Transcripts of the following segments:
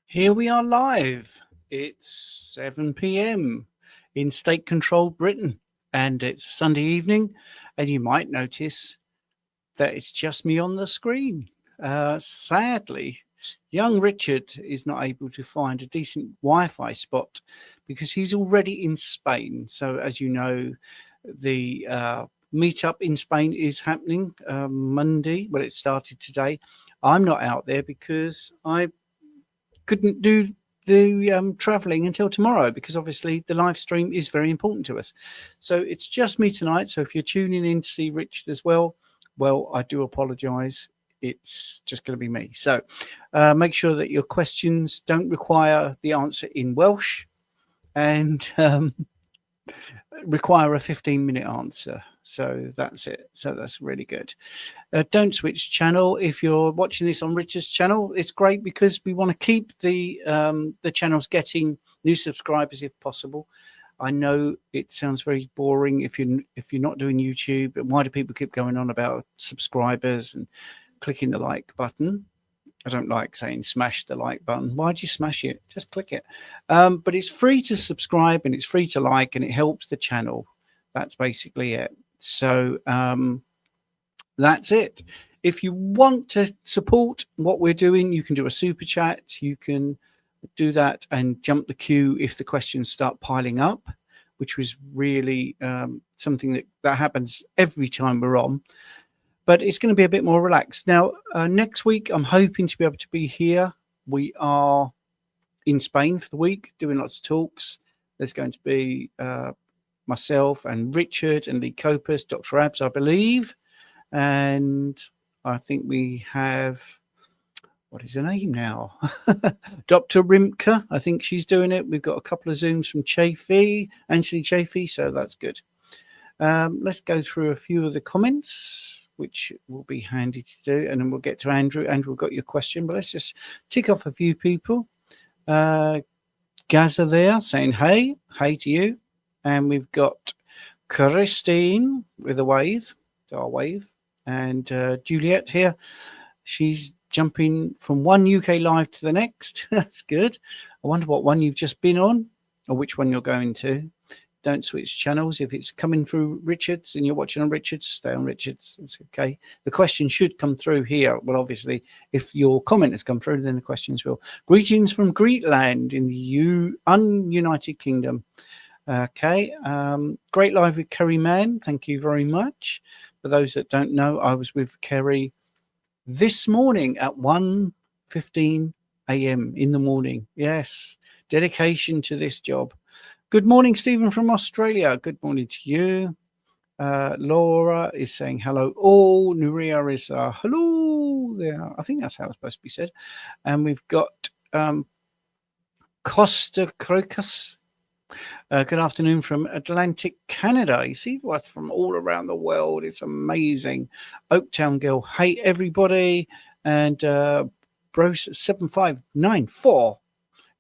Here we are live. It's 7 p.m. in state controlled Britain, and it's Sunday evening. And you might notice that it's just me on the screen. Sadly, young Richard is not able to find a decent Wi Fi spot because he's already in Spain. So, as you know, the meetup in Spain is happening Monday. Well, it started today. I'm not out there because I couldn't do the traveling until tomorrow because obviously the live stream is very important to us. So it's just me tonight. So if you're tuning in to see Richard as well, I do apologize. It's just going to be me. So make sure that your questions don't require the answer in Welsh and require a 15-minute answer. So that's it. So that's really good. Don't switch channel if you're watching this on Richard's channel. It's great because we want to keep the channels getting new subscribers if possible. I know it sounds very boring if you're not doing YouTube. But why do people keep going on about subscribers and clicking the like button? I don't like saying smash the like button. Why'd you smash it? Just click it. But it's free to subscribe and it's free to like and it helps the channel. That's basically it. So that's it. If you want to support what we're doing, you can do a super chat. You can do that and jump the queue if the questions start piling up, which was really something that happens every time we're on. But it's going to be a bit more relaxed. Now, next week, I'm hoping to be able to be here. We are in Spain for the week, doing lots of talks. There's going to be myself and Richard and Lee Copus, Dr. Abs, I believe. And I think we have, what is her name now? Dr. Rimke, I think she's doing it. We've got a couple of Zooms from Chafee, Anthony Chafee, so that's good. Let's go through a few of the comments, which will be handy to do, and then we'll get to Andrew. Andrew got your question, but let's just tick off a few people. Gaza there saying hey to you. And we've got Christine with a wave, our wave, and Juliet here. She's jumping from one UK live to the next. That's good. I wonder what one you've just been on or which one you're going to. Don't switch channels. If it's coming through Richard's and you're watching on Richard's, stay on Richard's. It's okay. The question should come through here. Well, obviously, if your comment has come through, then the questions will. Greetings from Greetland in the United Kingdom. Okay. Great live with Kerry Mann. Thank you very much. For those that don't know, I was with Kerry this morning at 1:15 a.m. in the morning. Yes. Dedication to this job. Good morning, Stephen from Australia. Good morning to you. Laura is saying hello. Oh, Nuria is hello there. I think that's how it's supposed to be said. And we've got Costa Crocus. Good afternoon from Atlantic Canada. You see what from all around the world. It's amazing. Oaktown Girl. Hey, everybody. And Bros7594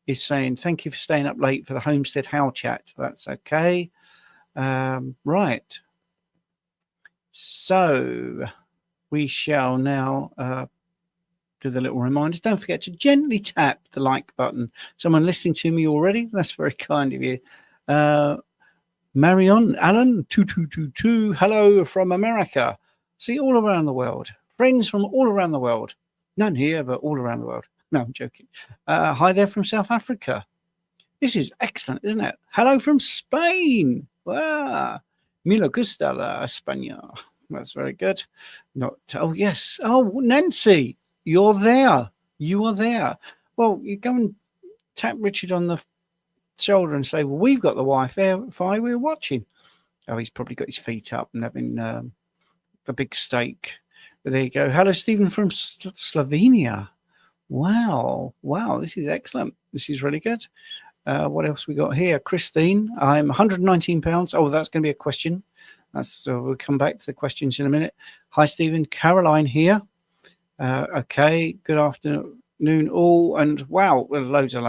is saying, thank you for staying up late for the Homestead How chat. That's okay. Right. So we shall now do the little reminders. Don't forget to gently tap the like button. Someone listening to me already? That's very kind of you. Marion Allen 2222. Hello from America. See, all around the world. Friends from all around the world. None here, but all around the world. No, I'm joking. Hi there from South Africa. This is excellent, isn't it? Hello from Spain. Wow. Me gusta la España. That's very good. Oh, yes. Oh, Nancy, you're there. You are there. Well, you go and tap Richard on the shoulder and say, well, we've got the Wi-Fi. We're watching. Oh, he's probably got his feet up and having the big steak. But there you go. Hello, Stephen from Slovenia. Wow. This is excellent. This is really good. What else we got here? Christine, I'm 119 pounds. Oh, that's going to be a question. We'll come back to the questions in a minute. Hi, Stephen. Caroline here. Okay. Good afternoon, all. And wow, loads of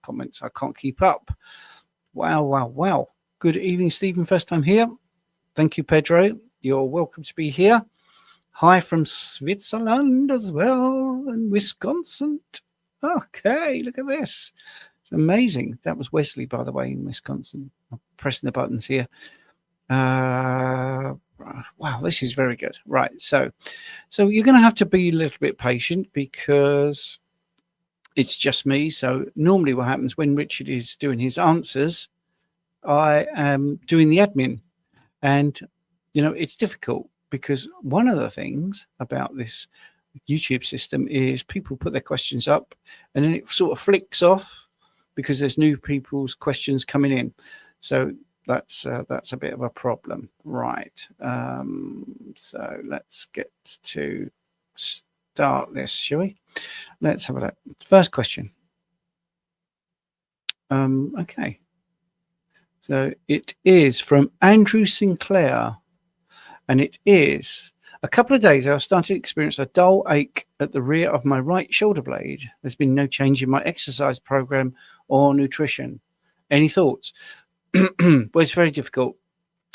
comments. I can't keep up. Wow. Good evening, Stephen. First time here. Thank you, Pedro. You're welcome to be here. Hi from Switzerland as well, and Wisconsin. Okay, look at this. It's amazing. That was Wesley, by the way, in Wisconsin. I'm pressing the buttons here. Wow, this is very good. Right, so you're going to have to be a little bit patient because it's just me. So normally what happens when Richard is doing his answers, I am doing the admin. And, it's difficult because one of the things about this YouTube system is people put their questions up and then it sort of flicks off because there's new people's questions coming in. So that's a bit of a problem. Right. So let's get to start this, shall we? Let's have a look. First question. Okay. So it is from Andrew Sinclair, and it is: a couple of days ago, I started to experience a dull ache at the rear of my right shoulder blade. There's been no change in my exercise program or nutrition. Any thoughts? Well, it's very difficult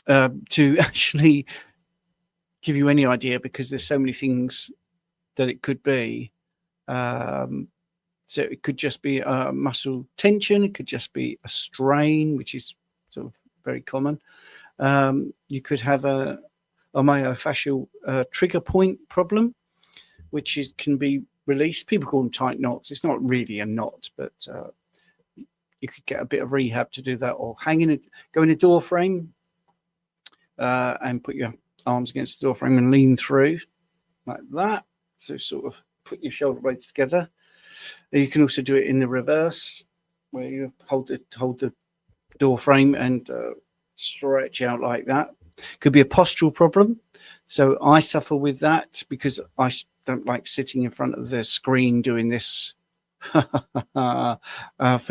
to actually give you any idea because there's so many things that it could be. So it could just be a muscle tension. It could just be a strain, which is sort of very common. You could have a myofascial trigger point problem, which can be released. People call them tight knots. It's not really a knot, but you could get a bit of rehab to do that, or go in a door frame and put your arms against the door frame and lean through like that. So sort of put your shoulder blades together. You can also do it in the reverse, where you hold the door frame and stretch out like that. Could be a postural problem. So I suffer with that because I don't like sitting in front of the screen doing this for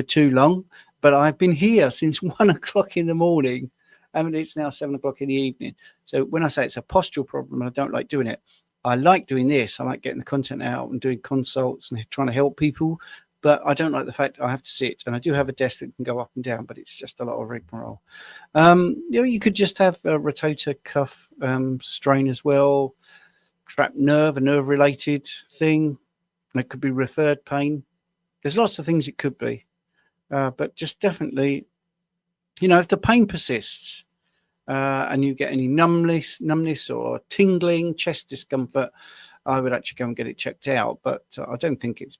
too long. But I've been here since 1 o'clock in the morning, and it's now 7 o'clock in the evening. So when I say it's a postural problem, I don't like doing it. I like doing this. I like getting the content out and doing consults and trying to help people. But I don't like the fact I have to sit. And I do have a desk that can go up and down, but it's just a lot of rigmarole. You could just have a rotator cuff strain as well, trapped nerve, a nerve-related thing. It could be referred pain. There's lots of things it could be. But just definitely, if the pain persists, and you get any numbness or tingling, chest discomfort, I would actually go and get it checked out. But I don't think it's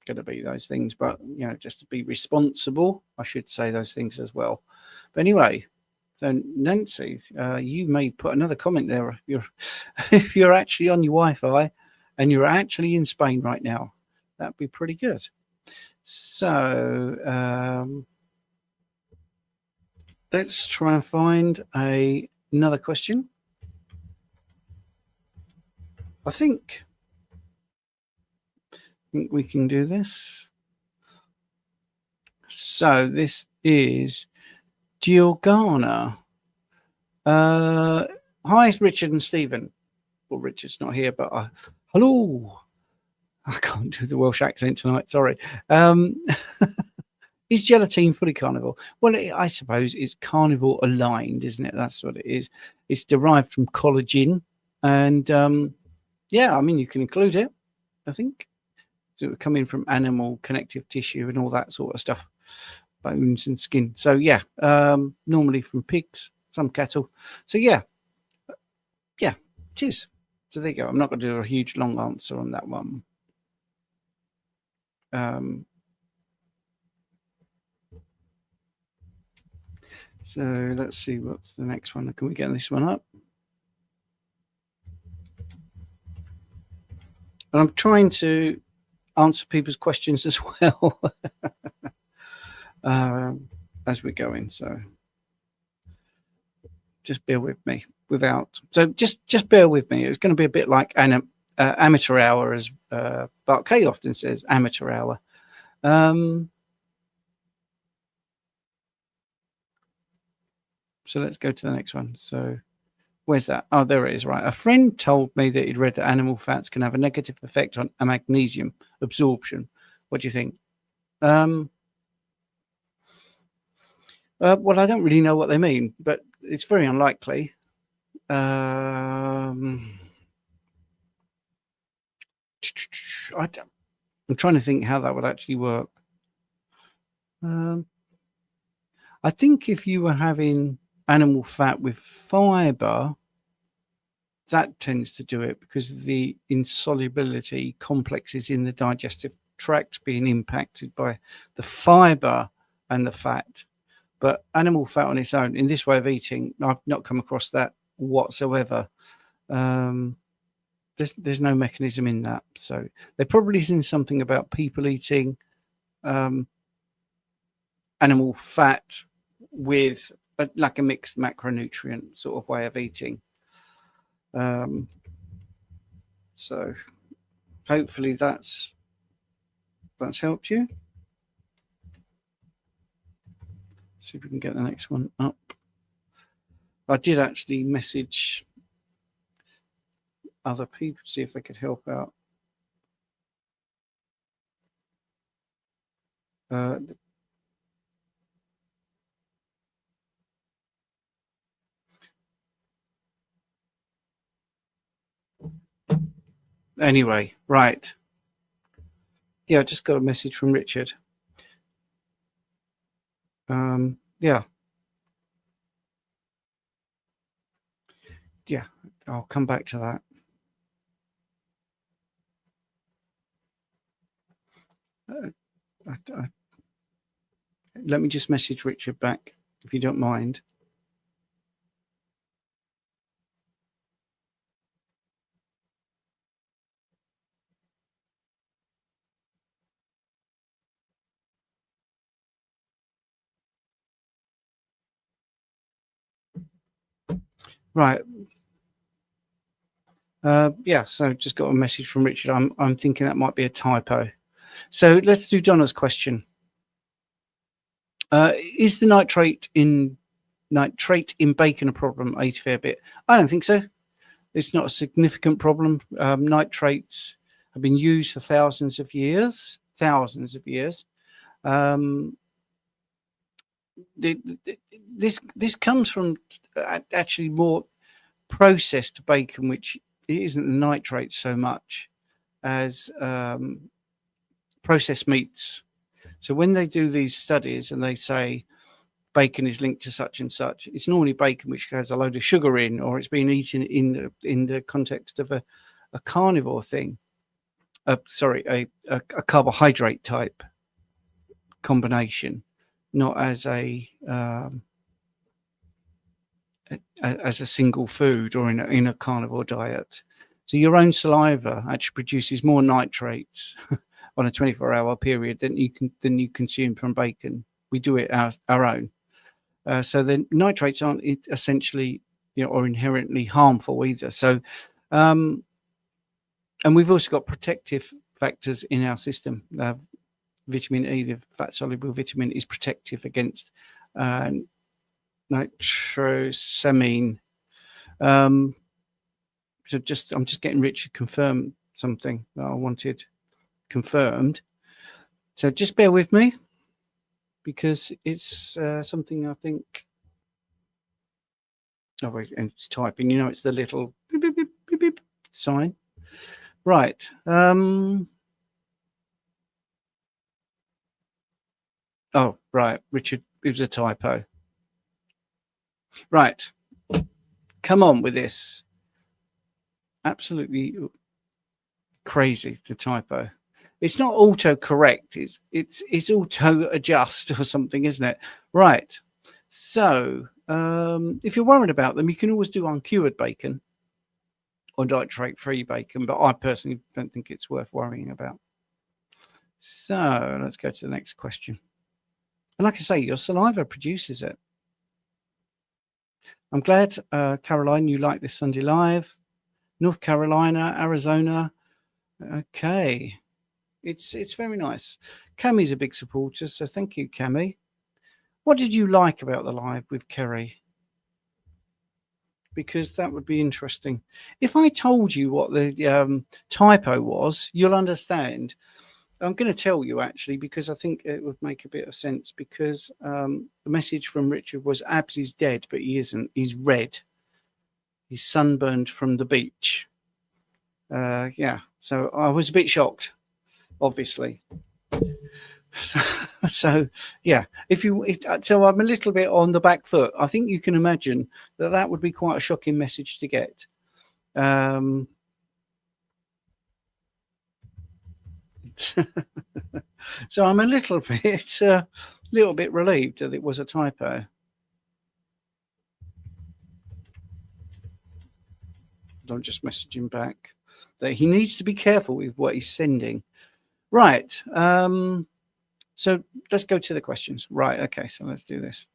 going to be those things. But just to be responsible, I should say those things as well. But anyway, so Nancy, you may put another comment there if you're actually on your Wi-Fi and you're actually in Spain right now. That'd be pretty good. So let's try and find another question. I think we can do this. So this is Giorgana. Hi, Richard and Stephen. Well, Richard's not here, but hello. I can't do the Welsh accent tonight. Sorry. Is gelatine fully carnivore? Well, I suppose it's carnivore aligned, isn't it? That's what it is. It's derived from collagen. And yeah, I mean, you can include it, I think. So it would come in from animal connective tissue and all that sort of stuff, bones and skin. So yeah, normally from pigs, some cattle. So yeah, it is. So there you go. I'm not going to do a huge long answer on that one. So let's see what's the next one. Can we get this one up? And I'm trying to answer people's questions as well as we're going. So just bear with me. Just bear with me. It's going to be a bit like amateur hour, as Bart K often says, amateur hour. So let's go to the next one. So where's that? Oh, there it is. Right. A friend told me that he'd read that animal fats can have a negative effect on magnesium absorption. What do you think? Well, I don't really know what they mean, but it's very unlikely. I'm trying to think how that would actually work. I think if you were having animal fat with fiber, that tends to do it because of the insolubility complexes in the digestive tract being impacted by the fiber and the fat. But animal fat on its own, in this way of eating, I've not come across that whatsoever. There's no mechanism in that. So there probably isn't something about people eating animal fat with like a mixed macronutrient sort of way of eating. So hopefully that's helped you. See if we can get the next one up. I did actually message other people, see if they could help out. Anyway, right. Yeah, I just got a message from Richard. Yeah. Yeah, I'll come back to that. Let me just message Richard back, if you don't mind. Right. Yeah, so just got a message from Richard. I'm thinking that might be a typo. So let's do Donna's question. Is the nitrate in bacon a problem? Ate a fair bit. I don't think so. It's not a significant problem. Nitrates have been used for thousands of years. This comes from actually more processed bacon, which isn't the nitrate so much as processed meats. So when they do these studies and they say bacon is linked to such and such, it's normally bacon which has a load of sugar in, or it's been eaten in the context of a carnivore thing. A carbohydrate type combination, not as a single food or in a carnivore diet. So your own saliva actually produces more nitrates on a 24-hour period than you consume from bacon. We do it our own. So the nitrates aren't essentially, or inherently harmful either. So, and we've also got protective factors in our system. Vitamin E, the fat-soluble vitamin, is protective against nitrosamine. So I'm just getting Richard confirm something that I wanted confirmed. So just bear with me, because it's something I think. Oh, wait, and it's typing. It's the little beep, beep, beep, beep, beep sign. Right. Oh, right, Richard. It was a typo. Right. Come on with this. Absolutely crazy, the typo. It's not auto-correct. It's auto-adjust or something, isn't it? Right. So if you're worried about them, you can always do uncured bacon or nitrate-free bacon, but I personally don't think it's worth worrying about. So let's go to the next question. And like I say, your saliva produces it. I'm glad, Caroline, you like this Sunday Live. North Carolina, Arizona. Okay. It's very nice. Cammie's a big supporter, so thank you, Cammie. What did you like about the live with Kerry? Because that would be interesting. If I told you what the typo was, you'll understand. I'm going to tell you, actually, because I think it would make a bit of sense, because the message from Richard was Abs is dead, but he isn't. He's red. He's sunburned from the beach. Yeah, so I was a bit shocked. obviously. So yeah, so I'm a little bit on the back foot. I think you can imagine that would be quite a shocking message to get. So I'm a little bit relieved that it was a typo. I'm just messaging back that he needs to be careful with what he's sending. Right. So let's go to the questions. Right. Okay. So let's do this.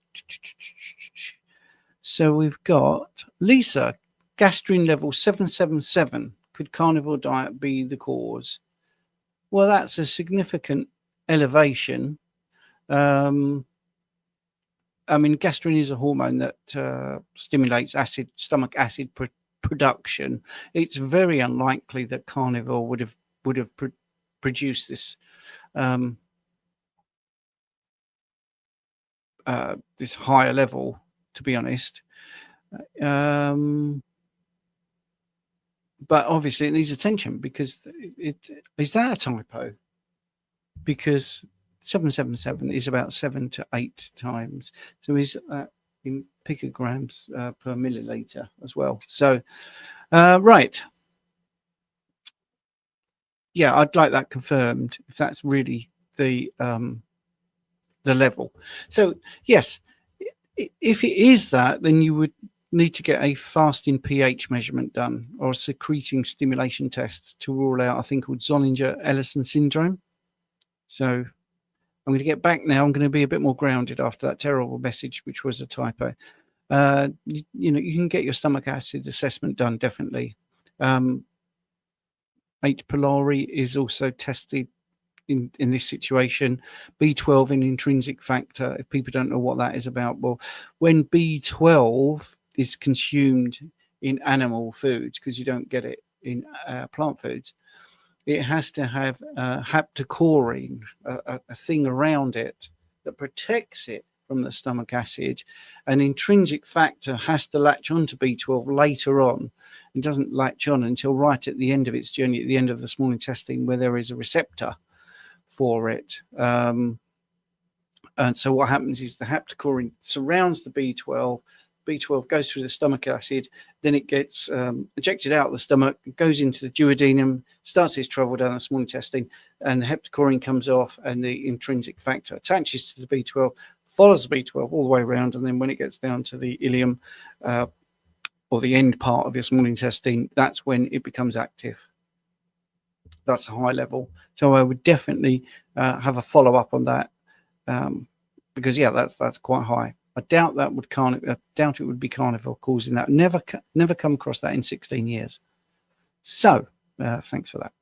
So we've got Lisa, Gastrin level 777. Could carnivore diet be the cause? Well, that's a significant elevation. I mean, gastrin is a hormone that stimulates stomach acid production. It's very unlikely that carnivore would have produced this this higher level, to be honest. But obviously it needs attention because is that a typo? Because 777 is about 7 to 8 times. So is in picograms per milliliter as well. So, right. Yeah, I'd like that confirmed if that's really the level. So yes, if it is that, then you would need to get a fasting pH measurement done or a secreting stimulation test to rule out a thing called Zollinger-Ellison syndrome. So I'm going to get back now. I'm going to be a bit more grounded after that terrible message, which was a typo. You can get your stomach acid assessment done, definitely. 8 pylori is also tested in this situation. B12 in intrinsic factor, if people don't know what that is about, well, when B12 is consumed in animal foods, because you don't get it in plant foods, it has to have haptocorine, a thing around it that protects it from the stomach acid. An intrinsic factor has to latch on to B12 later on. It doesn't latch on until right at the end of its journey, at the end of the small intestine, where there is a receptor for it. And so what happens is the haptocorine surrounds the B12. B12 goes through the stomach acid, then it gets ejected out of the stomach, goes into the duodenum, starts its travel down the small intestine, and the haptocorine comes off, and the intrinsic factor attaches to the B12, follows the B12 all the way around, and then when it gets down to the ileum or the end part of your small intestine, that's when it becomes active. That's a high level. So I would definitely have a follow-up on that because, yeah, that's quite high. I doubt it would be carnivore causing that. Never come across that in 16 years. So thanks for that.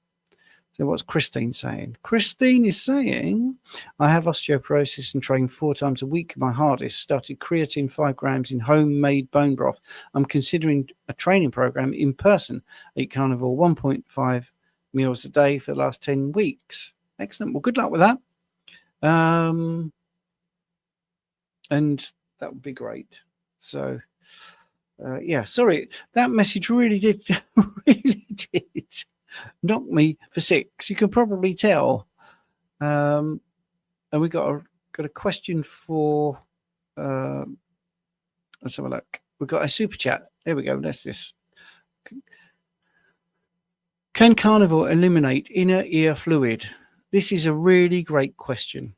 So what's Christine saying? Christine is saying, I have osteoporosis and train 4 times a week. My hardest. Started creatine 5 grams in homemade bone broth. I'm considering a training program in person. Eat carnivore 1.5 meals a day for the last 10 weeks. Excellent. Well, good luck with that. And that would be great. So, yeah, sorry, that message really did knock me for 6. You can probably tell. And we got a question for. Let's have a look. We've got a super chat. There we go. That's this. Can carnivore eliminate inner ear fluid? This is a really great question.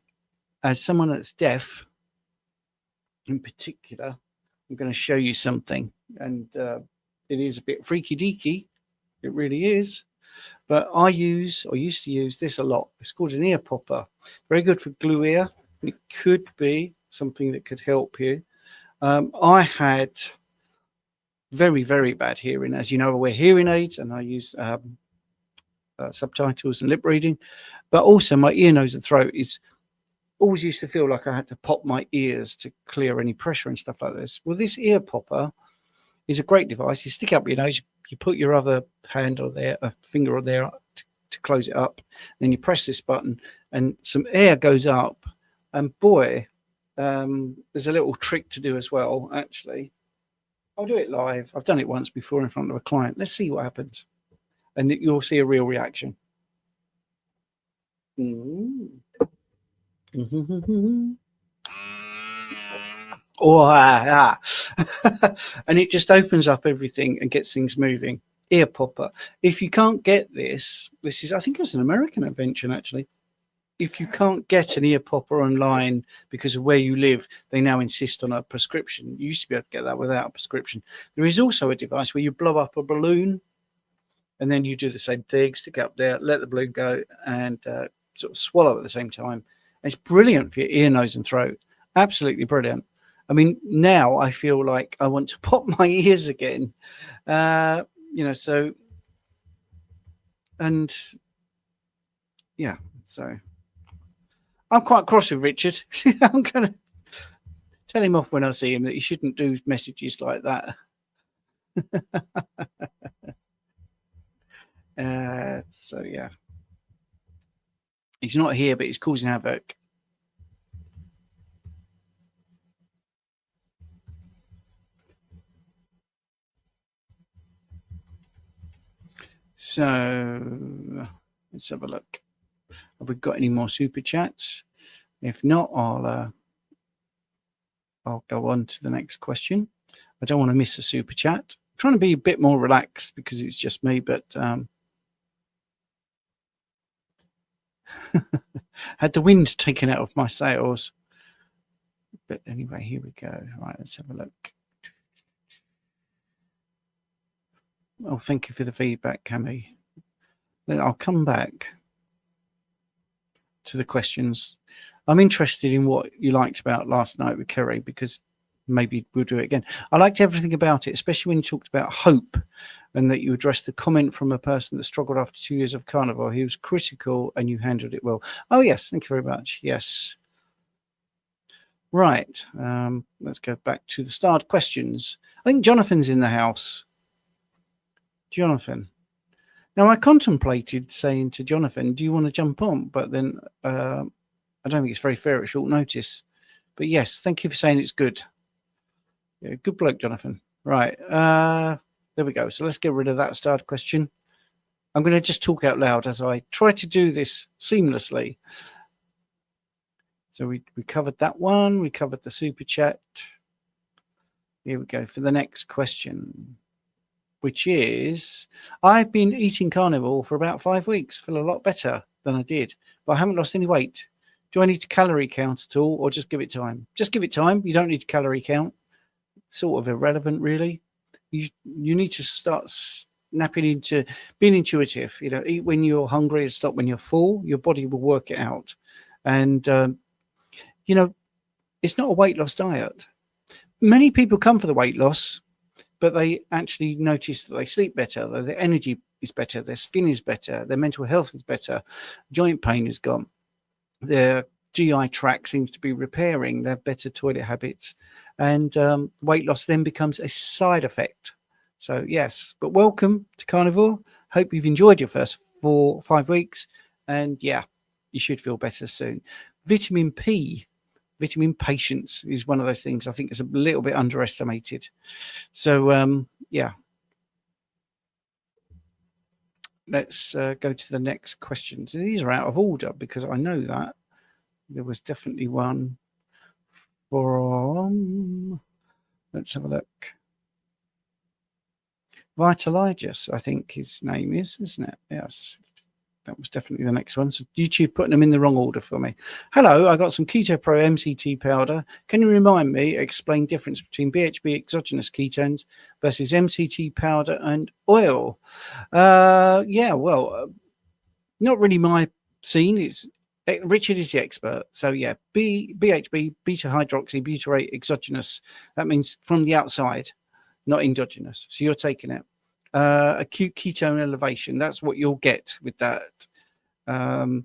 As someone that's deaf, in particular, I'm going to show you something, and it is a bit freaky deaky. It really is. But I used to use this a lot. It's called an ear popper. Very good for glue ear. It could be something that could help you. I had very, very bad hearing. As you know, I wear hearing aids and I use subtitles and lip reading. But also my ear, nose and throat always used to feel like I had to pop my ears to clear any pressure and stuff like this. Well, this ear popper is a great device. You stick up your nose, you put your other hand or there, a finger or there to close it up. Then you press this button and some air goes up. And boy, there's a little trick to do as well, actually. I'll do it live. I've done it once before in front of a client. Let's see what happens. And you'll see a real reaction. And it just opens up everything and gets things moving. Ear popper. If you can't get this is, I think it was an American invention actually. If you can't get an ear popper online because of where you live, they now insist on a prescription. You used to be able to get that without a prescription. There is also a device where you blow up a balloon and then you do the same thing, stick it up there, let the balloon go and sort of swallow at the same time. And it's brilliant for your ear, nose and throat. Absolutely brilliant. I mean, now I feel like I want to pop my ears again. So, and yeah, so I'm quite cross with Richard. I'm going to tell him off when I see him that he shouldn't do messages like that. So, yeah. He's not here, but he's causing havoc. So, let's have a look. Have we got any more super chats? If not, I'll go on to the next question. I don't want to miss a super chat. I'm trying to be a bit more relaxed because it's just me, but had the wind taken out of my sails. But anyway, here we go. Right, let's have a look. Oh, thank you for the feedback, Cami. Then I'll come back to the questions. I'm interested in what you liked about last night with Kerry, because maybe we'll do it again. I liked everything about it, especially when you talked about hope and that you addressed the comment from a person that struggled after 2 years of carnivore. He was critical and you handled it well. Oh, yes. Thank you very much. Yes. Right. Let's go back to the start questions. I think Jonathan's in the house. Jonathan. Now, I contemplated saying to Jonathan, do you want to jump on? But then I don't think it's very fair at short notice. But yes, thank you for saying it's good. Yeah, good bloke, Jonathan. Right. There we go. So let's get rid of that start question. I'm going to just talk out loud as I try to do this seamlessly. So we covered that one. We covered the super chat. Here we go for the next question, which is, I've been eating carnivore for about 5 weeks. Feel a lot better than I did, but I haven't lost any weight. Do I need to calorie count at all, or just give it time? Just give it time. You don't need to calorie count. Sort of irrelevant, really. You need to start snapping into being intuitive. You know, eat when you're hungry and stop when you're full. Your body will work it out. And, you know, it's not a weight loss diet. Many people come for the weight loss, but they actually notice that they sleep better, that their energy is better, their skin is better, their mental health is better, joint pain is gone, their GI tract seems to be repairing, they have better toilet habits, and weight loss then becomes a side effect. So yes, but welcome to Carnivore. Hope you've enjoyed your first 5 weeks, and yeah, you should feel better soon. Vitamin P, vitamin patience, is one of those things I think is a little bit underestimated. So yeah, let's go to the next question. So these are out of order because I know that there was definitely one from, let's have a look. Vitaligus, I think his name is, isn't it? Yes. That was definitely the next one. So YouTube putting them in the wrong order for me. Hello, I got some Keto Pro MCT powder. Can you remind me, explain difference between BHB exogenous ketones versus MCT powder and oil? Yeah, well, not really my scene. It's Richard is the expert. So yeah, BHB, beta hydroxy butyrate exogenous. That means from the outside, not endogenous. So you're taking it. Acute ketone elevation. That's what you'll get with that. So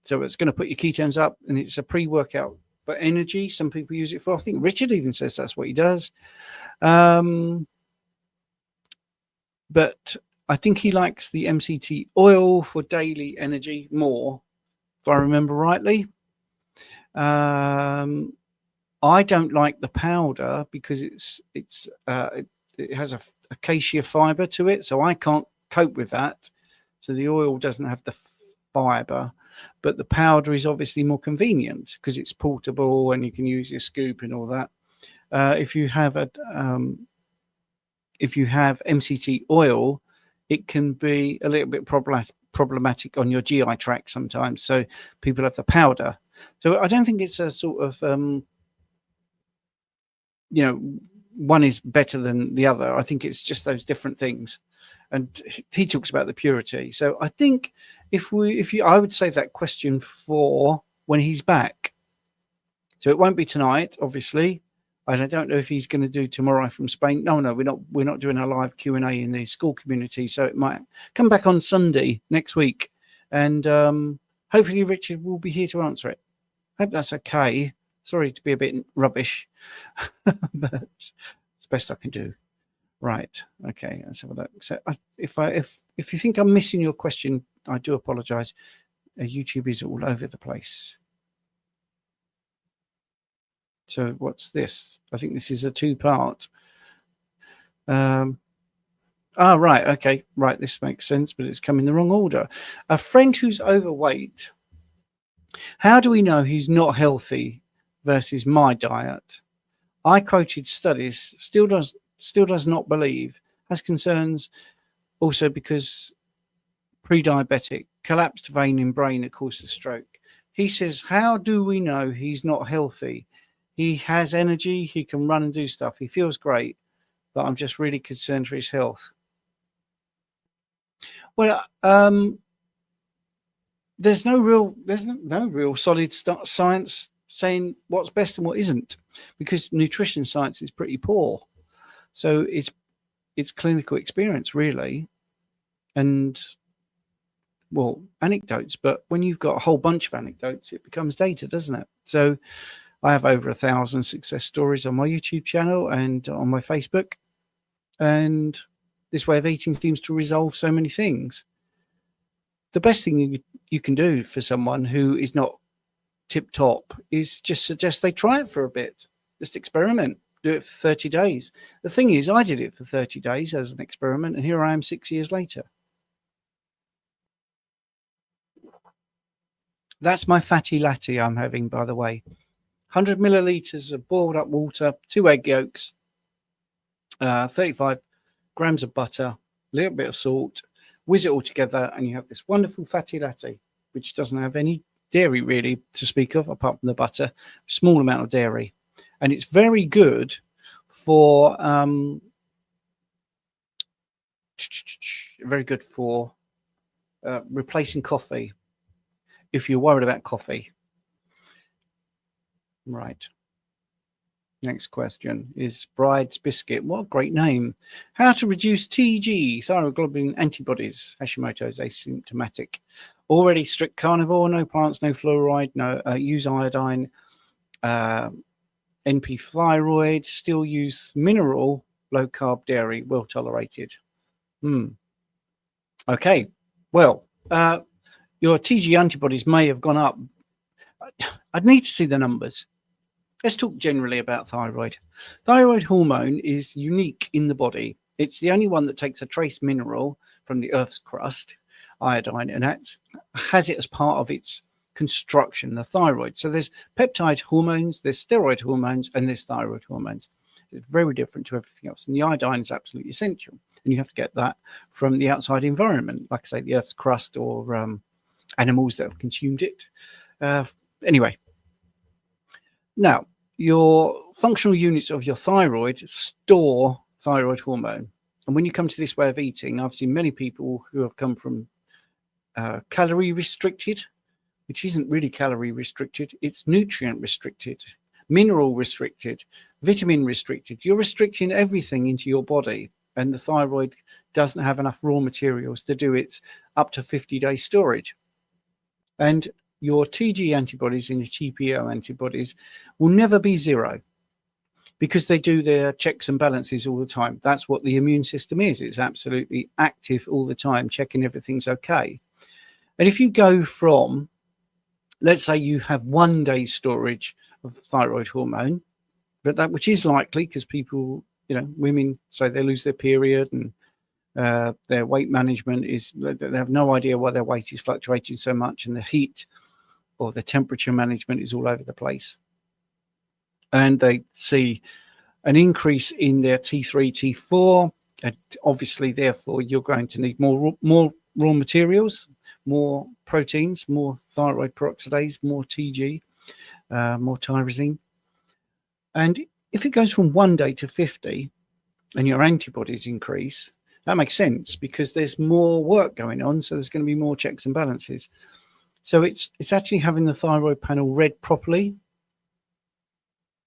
it's going to put your ketones up, and it's a pre-workout for energy. Some people use it for. I think Richard even says that's what he does. But I think he likes the MCT oil for daily energy more, if I remember rightly. I don't like the powder because it has a acacia fiber to it, so I can't cope with that. So the oil doesn't have the fiber. but the powder is obviously more convenient because it's portable and you can use your scoop and all that. If you have MCT oil, it can be a little bit problematic on your GI tract sometimes. So people have the powder. So I don't think it's a sort of one is better than the other. I think it's just those different things. And he talks about the purity. So I think I would save that question for when he's back. So it won't be tonight, obviously. I don't know if he's going to do tomorrow from Spain. No, we're not doing a live Q&A in the school community. So it might come back on Sunday next week. And hopefully Richard will be here to answer it. Hope that's okay. Sorry to be a bit rubbish, but it's the best I can do. Right. Okay. Let's have a look. So if you think I'm missing your question, I do apologize. YouTube is all over the place. So what's this? I think this is a two-part. Right. Okay. Right. This makes sense, but it's come in the wrong order. A friend who's overweight. How do we know he's not healthy versus my diet? I quoted studies, still does not believe, has concerns also because pre-diabetic, collapsed vein in brain that causes stroke. He says, how do we know he's not healthy? He has energy, he can run and do stuff, he feels great, but I'm just really concerned for his health. Well, there's no real solid science saying what's best and what isn't, because nutrition science is pretty poor. So it's clinical experience really, and well, anecdotes. But when you've got a whole bunch of anecdotes, it becomes data, doesn't it? So I have over 1,000 success stories on my YouTube channel and on my Facebook, and this way of eating seems to resolve so many things. The best thing you can do for someone who is not tip top is just suggest they try it for a bit. Just experiment. Do it for 30 days. The thing is, I did it for 30 days as an experiment, and here I am 6 years later. That's my fatty latte I'm having, by the way. 100 milliliters of boiled up water, 2 egg yolks, 35 grams of butter, a little bit of salt, whiz it all together, and you have this wonderful fatty latte, which doesn't have any dairy really to speak of, apart from the butter, small amount of dairy. And it's very good for replacing coffee if you're worried about coffee. Right. Next question is Bride's Biscuit. What a great name. How to reduce TG, thyroglobulin antibodies. Hashimoto's asymptomatic. Already strict carnivore, no plants, no fluoride, no use iodine, NP thyroid, still use mineral, low carb dairy, well tolerated. Okay, well, your TG antibodies may have gone up. I'd need to see the numbers. Let's talk generally about thyroid. Thyroid hormone is unique in the body. It's the only one that takes a trace mineral from the Earth's crust, iodine, and has it as part of its construction, the thyroid. So there's peptide hormones, there's steroid hormones, and there's thyroid hormones. It's very different to everything else. And the iodine is absolutely essential. And you have to get that from the outside environment, like I say, the Earth's crust or animals that have consumed it. Anyway, now, your functional units of your thyroid store thyroid hormone. And when you come to this way of eating, I've seen many people who have come from calorie restricted, which isn't really calorie restricted. It's nutrient restricted, mineral restricted, vitamin restricted. You're restricting everything into your body, and the thyroid doesn't have enough raw materials to do its up to 50-day storage. And your TG antibodies and your TPO antibodies will never be zero because they do their checks and balances all the time. That's what the immune system is. It's absolutely active all the time, checking everything's okay. And if you go from, let's say you have 1 day's storage of thyroid hormone, but that which is likely because people, women say they lose their period and Their weight management they have no idea why their weight is fluctuating so much, and the heat or the temperature management is all over the place. And they see an increase in their T3, T4. And obviously, therefore, you're going to need more raw materials, more proteins, more thyroid peroxidase, more TG, more tyrosine. And if it goes from 1 day to 50 and your antibodies increase, that makes sense because there's more work going on. So there's going to be more checks and balances. So it's actually having the thyroid panel read properly,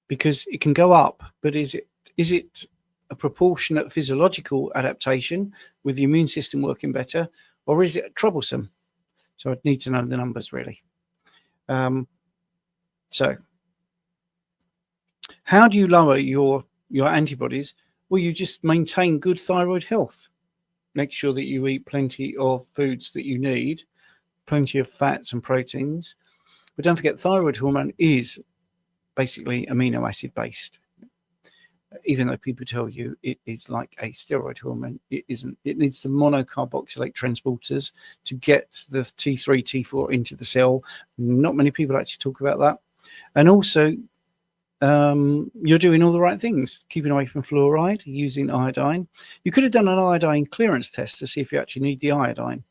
because it can go up, but is it a proportionate physiological adaptation with the immune system working better, or is it troublesome? So I'd need to know the numbers really. So how do you lower your antibodies? Well, you just maintain good thyroid health. Make sure that you eat plenty of foods that you need, plenty of fats and proteins. But don't forget, thyroid hormone is basically amino acid based. Even though people tell you it is like a steroid hormone, it isn't. It needs the monocarboxylate transporters to get the T3, T4 into the cell. Not many people actually talk about that. And also, you're doing all the right things, keeping away from fluoride, using iodine. You could have done an iodine clearance test to see if you actually need the iodine.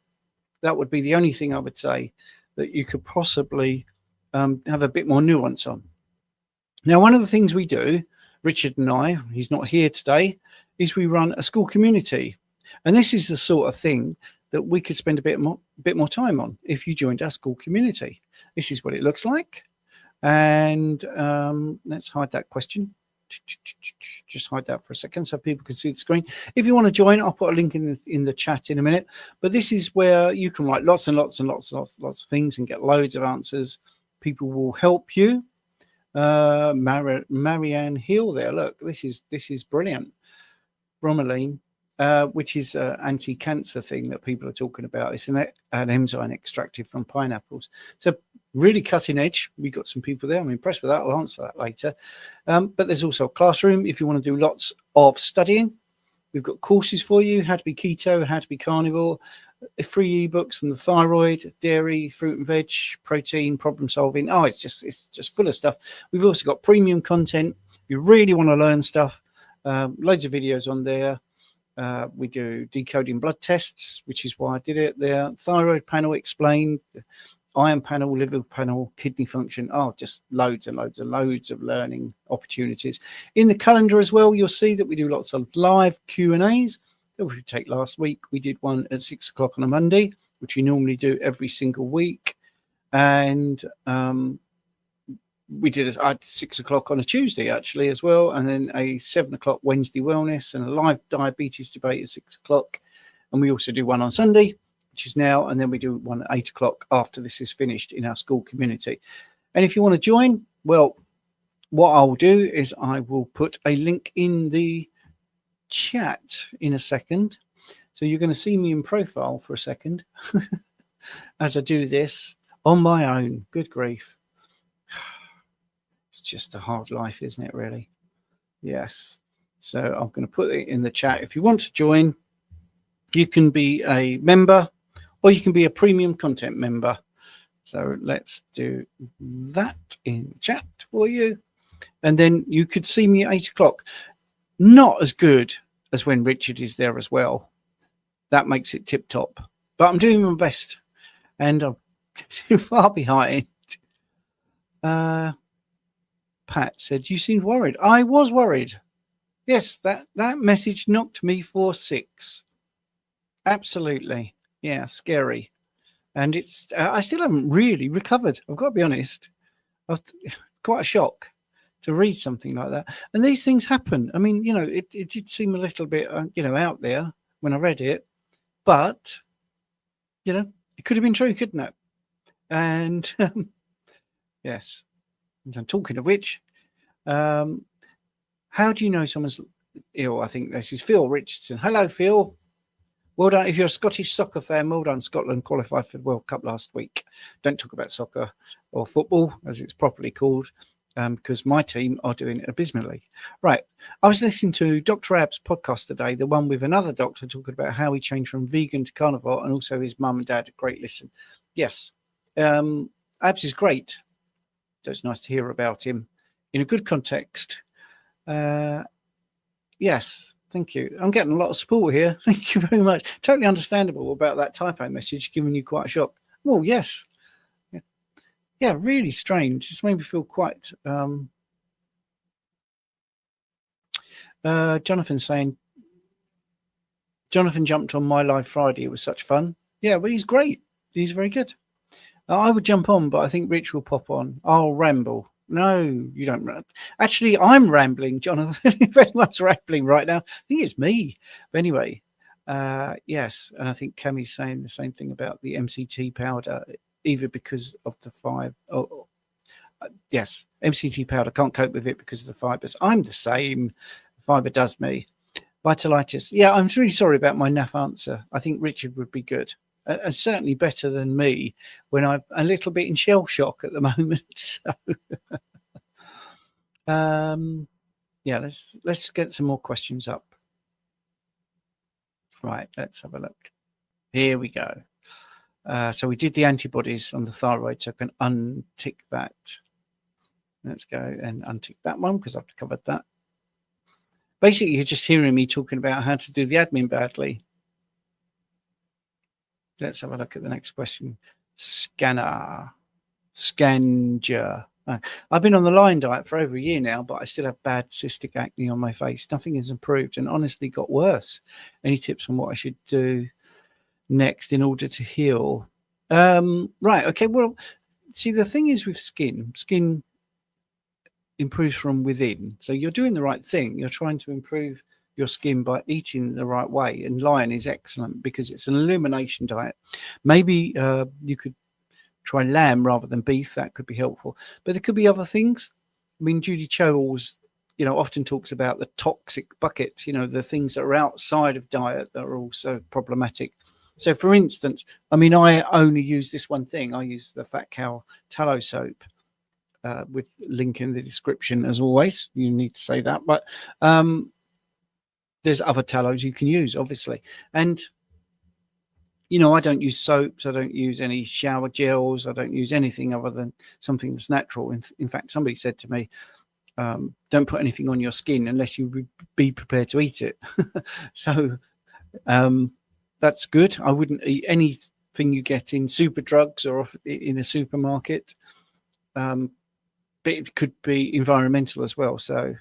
That would be the only thing I would say that you could possibly have a bit more nuance on. Now, one of the things we do, Richard and I, he's not here today, is we run a school community. And this is the sort of thing that we could spend a bit more time on if you joined our school community. This is what it looks like. And let's hide that question. Just hide that for a second so people can see the screen. If you want to join, I'll put a link in the chat in a minute. But this is where you can write lots and lots of things and get loads of answers. People will help you. Marianne Hill there. Look, this is brilliant. Bromelain, which is an anti-cancer thing that people are talking about. It's an enzyme extracted from pineapples. So really cutting edge. We got some people there. I'm impressed with that. I'll answer that later. But there's also a classroom if you want to do lots of studying. We've got courses for you: how to be keto, how to be carnivore, free ebooks on the thyroid, dairy, fruit and veg, protein, problem solving. Oh, it's just full of stuff. We've also got premium content. If you really want to learn stuff, loads of videos on there. We do decoding blood tests, which is why I did it there. Thyroid panel explained, iron panel, liver panel, kidney function. Oh, just loads and loads and loads of learning opportunities. In the calendar as well, you'll see that we do lots of live Q&As. That we take last week. We did one at 6 o'clock on a Monday, which we normally do every single week. And we did it at 6 o'clock on a Tuesday, actually, as well. And then a 7 o'clock Wednesday wellness and a live diabetes debate at 6 o'clock. And we also do one on Sunday, which is now. And then we do one at 8 o'clock after this is finished in our school community. And if you want to join, well, what I'll do is I will put a link in the chat in a second. So you're going to see me in profile for a second as I do this on my own. Good grief. It's just a hard life, isn't it, really? Yes. So I'm going to put it in the chat. If you want to join, you can be a member or you can be a premium content member. So let's do that in chat for you. And then you could see me at 8 o'clock. Not as good as when Richard is there as well. That makes it tip top. But I'm doing my best. And I'm too far behind. Pat said, you seemed worried. I was worried. Yes, that message knocked me for 6. Absolutely. Yeah, scary. And it's I still haven't really recovered. I've got to be honest. Quite a shock to read something like that. And these things happen. I mean, it did seem a little bit, out there when I read it. But, it could have been true, couldn't it? And, yes. And talking of which, how do you know someone's ill? I think this is Phil Richardson. Hello, Phil. Well done. If you're a Scottish soccer fan, well done. Scotland qualified for the World Cup last week. Don't talk about soccer or football, as it's properly called. because my team are doing it abysmally. Right. I was listening to Dr. Ab's podcast today, the one with another doctor talking about how he changed from vegan to carnivore, and also his mum and dad. Great listen. Yes. Abs is great. So it's nice to hear about him in a good context. Yes. Thank you. I'm getting a lot of support here. Thank you very much. Totally understandable about that typo message, giving you quite a shock. Well, yes. Yeah, really strange. It's made me feel quite... Jonathan saying, Jonathan jumped on My Live Friday. It was such fun. Yeah, well, he's great. He's very good. I would jump on, but I think Rich will pop on. I'll ramble. No, you don't. Actually, I'm rambling, Jonathan. If anyone's rambling right now, I think it's me. But anyway, yes. And I think Cammy's saying the same thing about the MCT powder, either because of the yes, MCT powder, can't cope with it because of the fibers. I'm the same. Fiber does me. Vitalitis. Yeah, I'm really sorry about my naff answer. I think Richard would be good. Certainly better than me when I'm a little bit in shell shock at the moment. So, yeah, let's get some more questions up. Right, let's have a look. Here we go. So we did the antibodies on the thyroid, so I can untick that. Let's go and untick that one because I've covered that. Basically, you're just hearing me talking about how to do the admin badly. Let's have a look at the next question. Scanja. I've been on the Lion diet for over a year now, but I still have bad cystic acne on my face. Nothing has improved and honestly got worse. Any tips on what I should do next in order to heal? Right. Okay. Well, see, the thing is with skin improves from within. So you're doing the right thing. You're trying to improve your skin by eating the right way. And Lion is excellent because it's an elimination diet. Maybe you could try lamb rather than beef. That could be helpful. But there could be other things. I mean, Judy Cho always, often talks about the toxic bucket, the things that are outside of diet that are also problematic. So, for instance, I mean, I only use this one thing. I use the Fat Cow tallow soap. With link in the description as always. You need to say that, but there's other tallows you can use, obviously. And I don't use soaps, I don't use any shower gels, I don't use anything other than something that's natural. In fact, somebody said to me, don't put anything on your skin unless you would be prepared to eat it. So that's good. I wouldn't eat anything you get in super drugs or in a supermarket. But it could be environmental as well. So it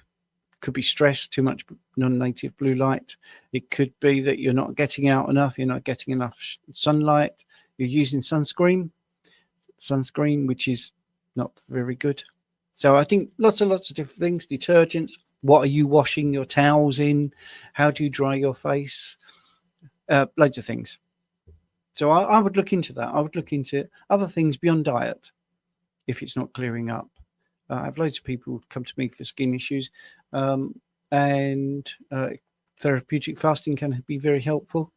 could be stress, too much non-native blue light. It could be that you're not getting out enough. You're not getting enough sunlight. You're using sunscreen, which is not very good. So I think lots of different things. Detergents. What are you washing your towels in? How do you dry your face? Loads of things. So I would look into that. I would look into other things beyond diet if it's not clearing up. I have loads of people come to me for skin issues, and therapeutic fasting can be very helpful.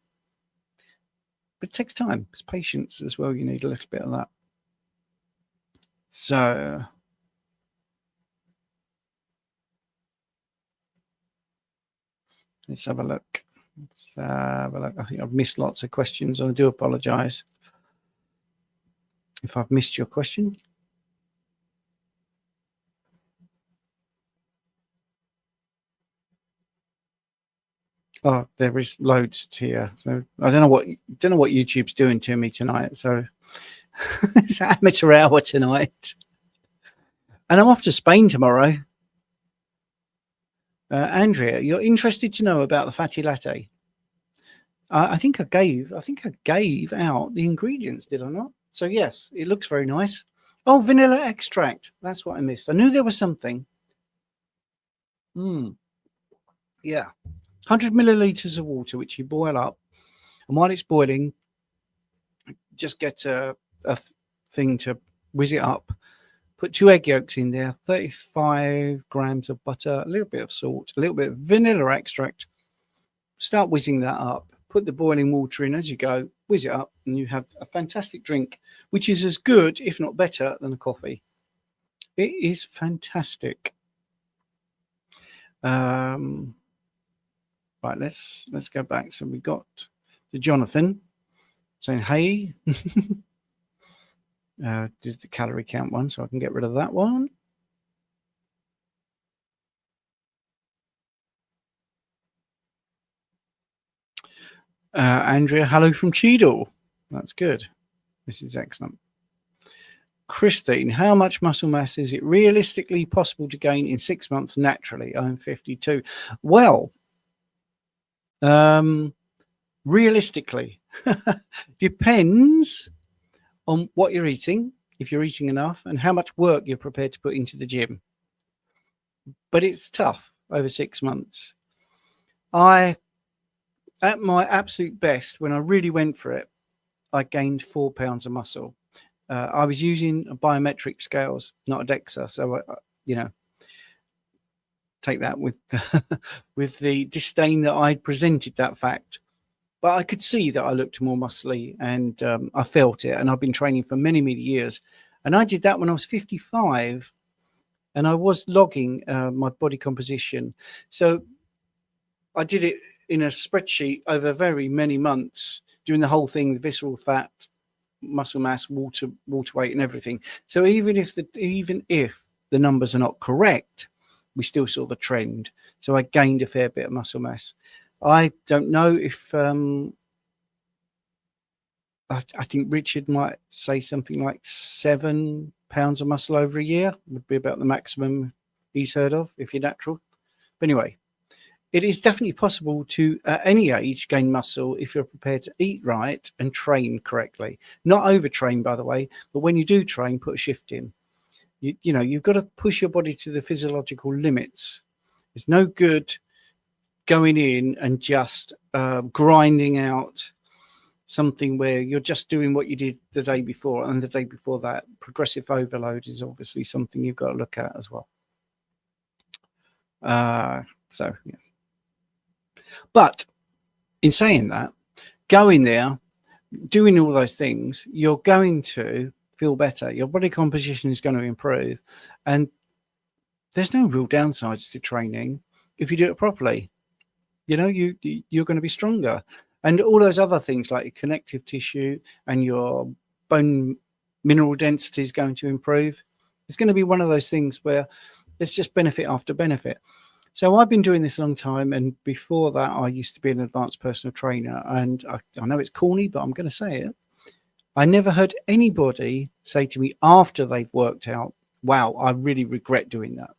But it takes time. It's patience as well. You need a little bit of that. So let's have a look. I think I've missed lots of questions. I do apologize if I've missed your question. Oh, there is loads here. So I don't know what YouTube's doing to me tonight. So it's amateur hour tonight, and I'm off to Spain tomorrow. Andrea, you're interested to know about the fatty latte? I think I gave out the ingredients, did I not? So yes, it looks very nice. Oh, vanilla extract. That's what I missed. I knew there was something. Yeah. 100 milliliters of water, which you boil up, and while it's boiling, just get a thing to whiz it up. Put 2 egg yolks in there, 35 grams of butter, a little bit of salt, a little bit of vanilla extract. Start whizzing that up. Put the boiling water in as you go, whiz it up, and you have a fantastic drink, which is as good, if not better, than a coffee. It is fantastic. Right, let's go back. So we got to Jonathan saying, hey, did the calorie count one, so I can get rid of that one. Andrea, hello from Cheadle. That's good. This is excellent. Christine, how much muscle mass is it realistically possible to gain in 6 months naturally? I'm 52. Well, realistically, depends on what you're eating, if you're eating enough, and how much work you're prepared to put into the gym. But it's tough over 6 months. At my absolute best, when I really went for it, I gained 4 pounds of muscle. I was using biometric scales, not a DEXA. So, take that with with the disdain that I presented that fact. But I could see that I looked more muscly, and I felt it. And I've been training for many, many years. And I did that when I was 55, and I was logging my body composition. So I did it in a spreadsheet over very many months, doing the whole thing, the visceral fat, muscle mass, water weight, and everything. So even if the numbers are not correct, we still saw the trend. So I gained a fair bit of muscle mass. I don't know if I think Richard might say something like 7 pounds of muscle over a year would be about the maximum he's heard of if you're natural. But anyway, it is definitely possible to, at any age, gain muscle if you're prepared to eat right and train correctly. Not overtrain, by the way, but when you do train, put a shift in. You've got to push your body to the physiological limits. It's no good going in and just grinding out something where you're just doing what you did the day before and the day before that. Progressive overload is obviously something you've got to look at as well. So, yeah. But in saying that, going there, doing all those things, you're going to feel better. Your body composition is going to improve. And there's no real downsides to training if you do it properly. You're going to be stronger. And all those other things like your connective tissue and your bone mineral density is going to improve. It's going to be one of those things where it's just benefit after benefit. So I've been doing this a long time, and before that, I used to be an advanced personal trainer. And I know it's corny, but I'm going to say it. I never heard anybody say to me after they've worked out, wow, I really regret doing that.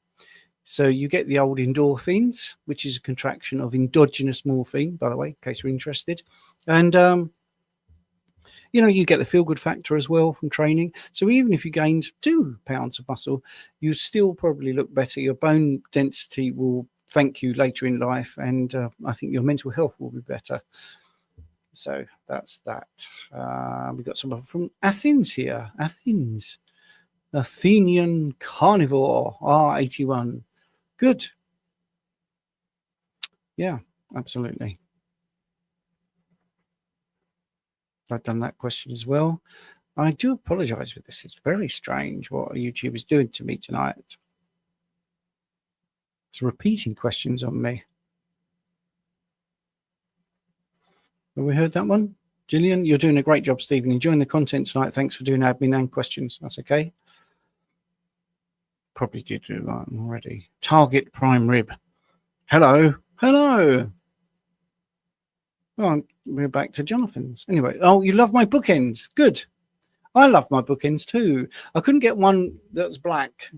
So you get the old endorphins, which is a contraction of endogenous morphine, by the way, in case you're interested. And, you get the feel-good factor as well from training. So even if you gained 2 pounds of muscle, you still probably look better. Your bone density will thank you later in life. And I think your mental health will be better. So that's that. We've got someone from Athens here. Athenian Carnivore R81. Good. Yeah, absolutely. I've done that question as well. I do apologize for this. It's very strange what YouTube is doing to me tonight. It's repeating questions on me. Have we heard that one? Gillian, you're doing a great job, Stephen. Enjoying the content tonight. Thanks for doing admin and questions. That's okay. Probably did do that already. Target prime rib. Hello. Oh, we're back to Jonathan's. Anyway, you love my bookends. Good. I love my bookends too. I couldn't get one that's black.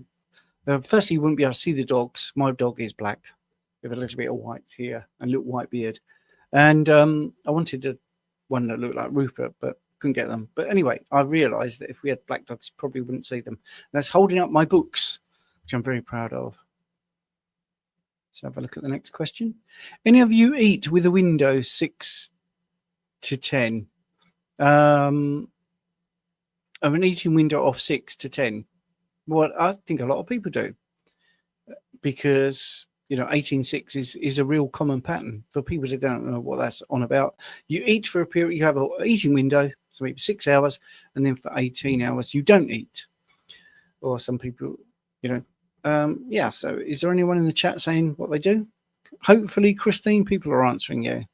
Firstly, you wouldn't be able to see the dogs. My dog is black with a little bit of white here and a little white beard. And I wanted one that looked like Rupert, but couldn't get them. But anyway, I realised that if we had black dogs, you probably wouldn't see them. That's holding up my books, which I'm very proud of. So have a look at the next question. Any of you eat with a window 6 to 10? Of an eating window of 6 to 10. Well, I think a lot of people do, because 18-6 is a real common pattern for people that don't know what that's on about. You eat for a period, you have an eating window, so maybe 6 hours, and then for 18 hours you don't eat. Or some people, Yeah. So is there anyone in the chat saying what they do? Hopefully, Christine, people are answering you.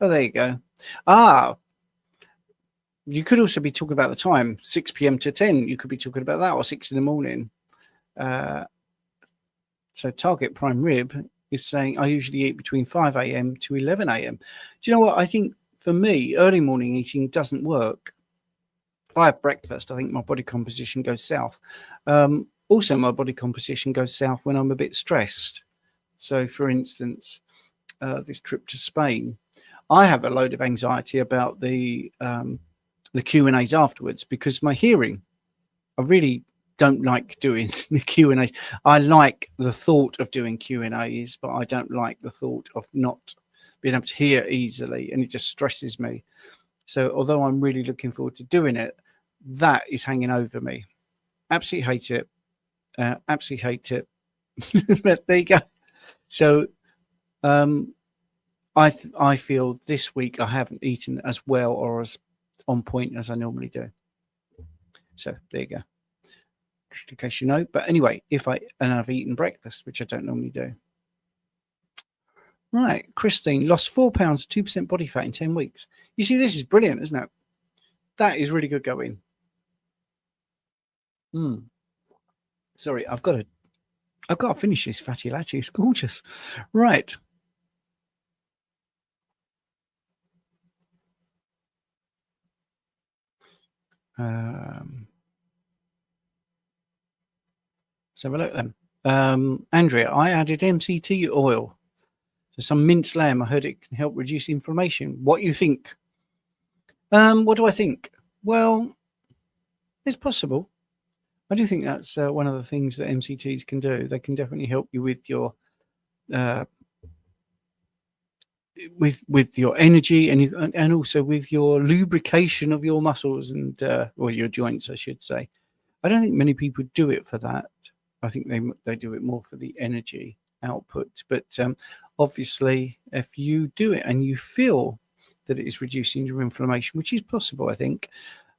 Oh, there you go. You could also be talking about the time, 6 p.m. to 10. You could be talking about that, or 6 in the morning. So Target Prime Rib is saying, I usually eat between 5 a.m. to 11 a.m. Do you know what? I think for me, early morning eating doesn't work. If I have breakfast, I think my body composition goes south. Also, my body composition goes south when I'm a bit stressed. So, for instance, this trip to Spain, I have a load of anxiety about the Q&As afterwards because my hearing, I really don't like doing the Q&As. I like the thought of doing Q&As, but I don't like the thought of not being able to hear easily, and it just stresses me. So although I'm really looking forward to doing it, that is hanging over me. Absolutely hate it. Absolutely hate it. But there you go. So I feel this week I haven't eaten as well or as on point as I normally do. So there you go. In case you know. But anyway, I've eaten breakfast, which I don't normally do. Right, Christine lost 4 pounds, 2% body fat in 10 weeks. You see, this is brilliant, isn't it? That is really good going. Sorry, I've got to finish this fatty latte. It's gorgeous. Right. Let's have a look then. Andrea, I added MCT oil to some minced lamb. I heard it can help reduce inflammation. What you think? What do I think? Well, it's possible. I do think that's one of the things that MCTs can do. They can definitely help you with your with your energy and also with your lubrication of your muscles and or your joints, I should say. I don't think many people do it for that. I think they do it more for the energy output. But obviously, if you do it and you feel that it is reducing your inflammation, which is possible, I think,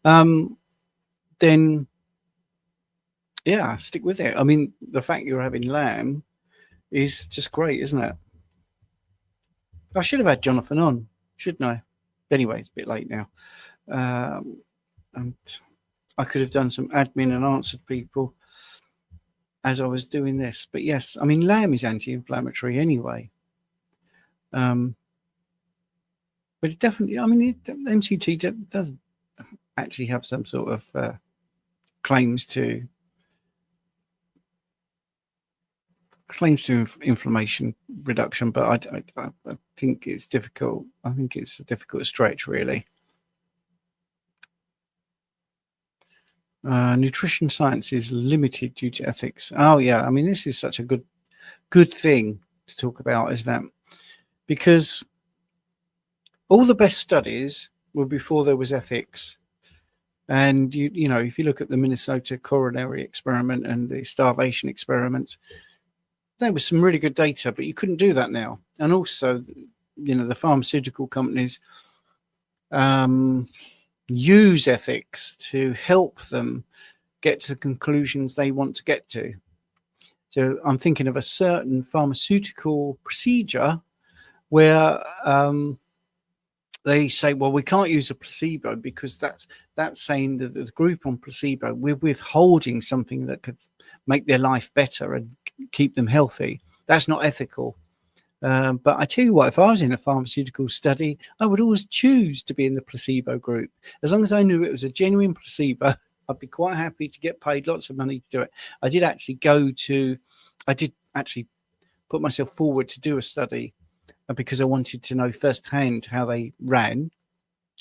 then yeah, stick with it. I mean, the fact you're having lamb is just great, isn't it? I should have had Jonathan on, shouldn't I? Anyway, it's a bit late now. And I could have done some admin and answered people as I was doing this. But yes, I mean, lamb is anti-inflammatory anyway. But it definitely, I mean, MCT does actually have some sort of claims to inflammation reduction, but I think it's difficult. I think it's a difficult stretch, really. Nutrition science is limited due to ethics. Oh yeah, I mean, this is such a good thing to talk about, isn't it? Because all the best studies were before there was ethics. And you know, if you look at the Minnesota coronary experiment and the starvation experiments, there was some really good data, but you couldn't do that now. And also, you know, the pharmaceutical companies use ethics to help them get to the conclusions they want to get to. So I'm thinking of a certain pharmaceutical procedure where they say, well, we can't use a placebo because that's saying that the group on placebo, we're withholding something that could make their life better and keep them healthy. That's not ethical. But I tell you what, if I was in a pharmaceutical study, I would always choose to be in the placebo group. As long as I knew it was a genuine placebo, I'd be quite happy to get paid lots of money to do it. I did actually put myself forward to do a study because I wanted to know firsthand how they ran.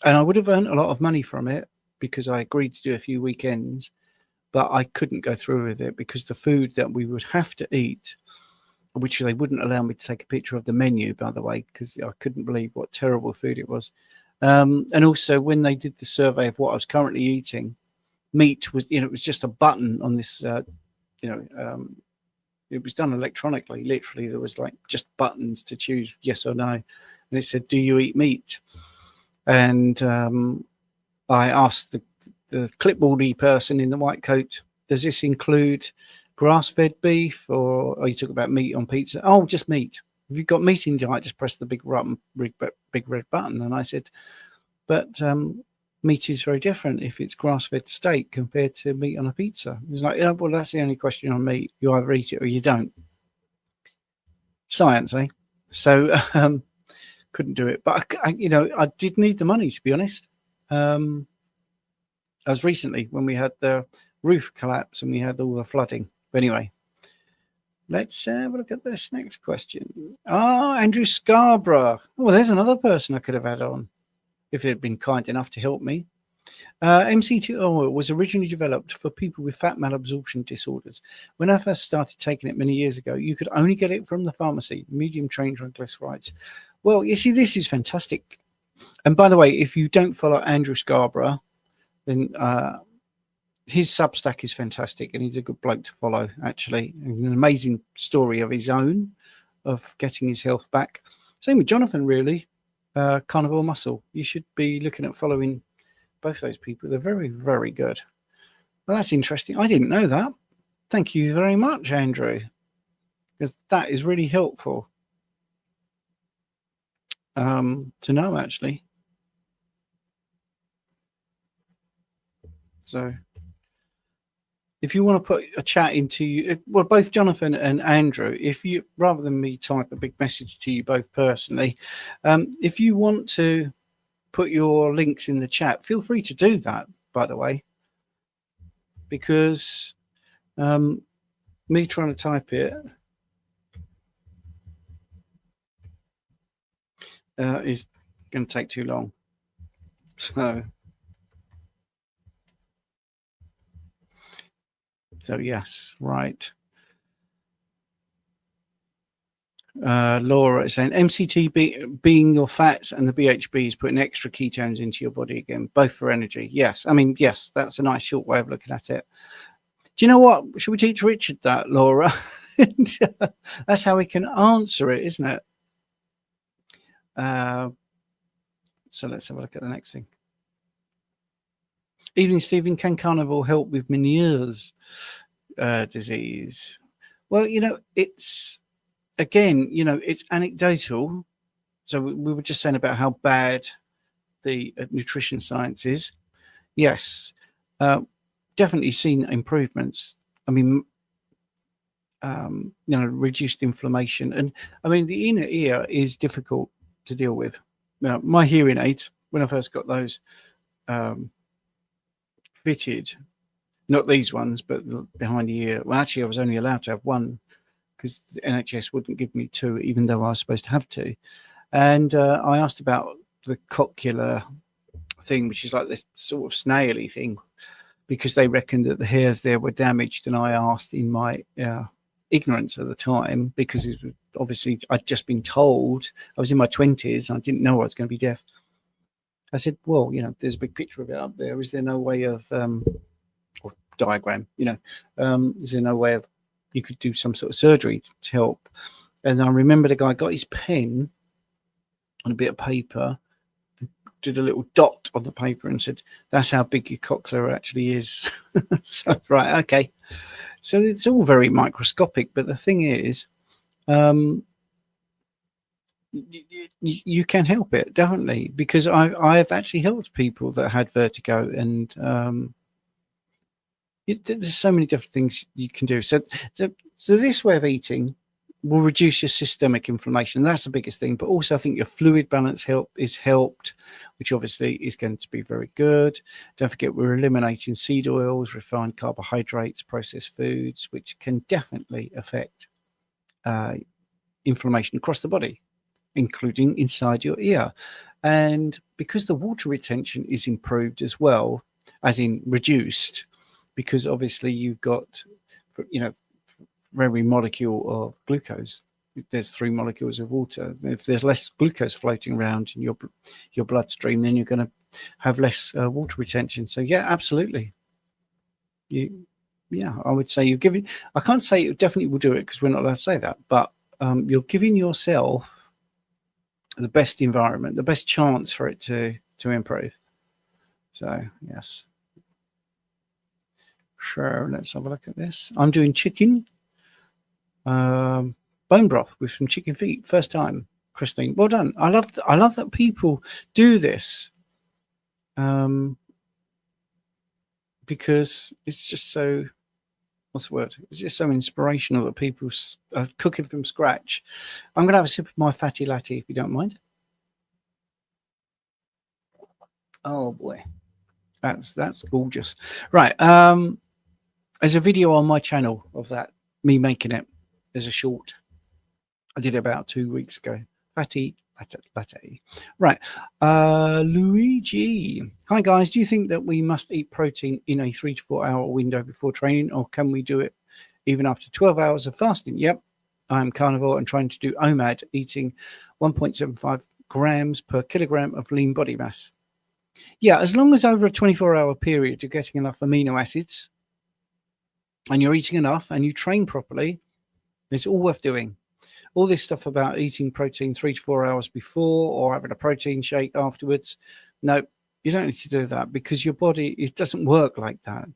And I would have earned a lot of money from it because I agreed to do a few weekends, but I couldn't go through with it because the food that we would have to eat, which they wouldn't allow me to take a picture of the menu, by the way, because I couldn't believe what terrible food it was. And also when they did the survey of what I was currently eating, meat was, it was just a button on this, it was done electronically. Literally, there was like just buttons to choose yes or no. And it said, do you eat meat? And I asked the clipboardy person in the white coat, does this include grass-fed beef, or you talk about meat on pizza? Oh, just meat. If you've got meat in your diet, just press the big red button. And I said, but meat is very different if it's grass-fed steak compared to meat on a pizza. It's like, yeah, well, that's the only question on meat. You either eat it or you don't. Science, eh? So couldn't do it. But I did need the money, to be honest. As recently when we had the roof collapse and we had all the flooding. But anyway, let's have a look at this next question. Andrew Scarborough. Oh, there's another person I could have had on if they'd been kind enough to help me. MCT oil was originally developed for people with fat malabsorption disorders. When I first started taking it many years ago, you could only get it from the pharmacy, medium chain triglycerides. Well, you see, this is fantastic. And by the way, if you don't follow Andrew Scarborough, then his Substack is fantastic, and he's a good bloke to follow, actually. An amazing story of his own of getting his health back. Same with Jonathan, really. Carnivore Muscle. You should be looking at following both those people. They're very, very good. Well, that's interesting. I didn't know that. Thank you very much, Andrew, because that is really helpful to know, actually. So if you want to put a chat into you, well, both Jonathan and Andrew, if you, rather than me type a big message to you both personally, if you want to put your links in the chat, feel free to do that, by the way, because me trying to type it is going to take too long. So yes, right. Laura is saying MCT being your fats and the BHB is putting extra ketones into your body again, both for energy. Yes, I mean, yes, that's a nice short way of looking at it. Do you know what? Should we teach Richard that, Laura? That's how we can answer it, isn't it? So let's have a look at the next thing. Evening, Stephen. Can carnivore help with Meniere's disease? Well, it's, again, it's anecdotal. So we were just saying about how bad the nutrition science is. Yes, definitely seen improvements. I mean, reduced inflammation. And I mean, the inner ear is difficult to deal with. Now, my hearing aids, when I first got those fitted, not these ones, but behind the ear. Well, actually, I was only allowed to have one because the NHS wouldn't give me two, even though I was supposed to have two. And I asked about the cochlear thing, which is like this sort of snaily thing, because they reckoned that the hairs there were damaged. And I asked in my ignorance at the time, because it was obviously I'd just been told, I was in my 20s, and I didn't know I was going to be deaf. I said, well, there's a big picture of it up there. Is there no way of, or diagram, is there no way of, you could do some sort of surgery to help? And I remember the guy got his pen on a bit of paper, did a little dot on the paper and said, that's how big your cochlear actually is. So, right, okay. So it's all very microscopic, but the thing is, you can help it, definitely, because I have actually helped people that had vertigo, and there's so many different things you can do. So this way of eating will reduce your systemic inflammation. That's the biggest thing. But also, I think your fluid balance is helped, which obviously is going to be very good. Don't forget, we're eliminating seed oils, refined carbohydrates, processed foods, which can definitely affect inflammation across the body, including inside your ear. And because the water retention is improved as well, as in reduced, because obviously you've got, every molecule of glucose, there's 3 molecules of water. If there's less glucose floating around in your bloodstream, then you're going to have less water retention. So yeah, absolutely. I would say you're giving, I can't say it definitely will do it because we're not allowed to say that, but you're giving yourself the best environment, the best chance for it to improve. So yes. So let's have a look at this. I'm doing chicken bone broth with some chicken feet. First time, Christine. Well done. I love that people do this because it's just so, what's the word? It's just so inspirational that people are cooking from scratch. I'm going to have a sip of my fatty latte if you don't mind. Oh boy, that's gorgeous. Right. There's a video on my channel of that, me making it. There's a short. I did it about 2 weeks ago. Fatty latte. Right. Luigi. Hi guys. Do you think that we must eat protein in a 3 to 4 hour window before training, or can we do it even after 12 hours of fasting? Yep. I am carnivore and trying to do OMAD, eating 1.75 grams per kilogram of lean body mass. Yeah, as long as over a 24-hour period you're getting enough amino acids and you're eating enough and you train properly, it's all worth doing. All this stuff about eating protein 3 to 4 hours before or having a protein shake afterwards, no, you don't need to do that, because your body, it doesn't work like that.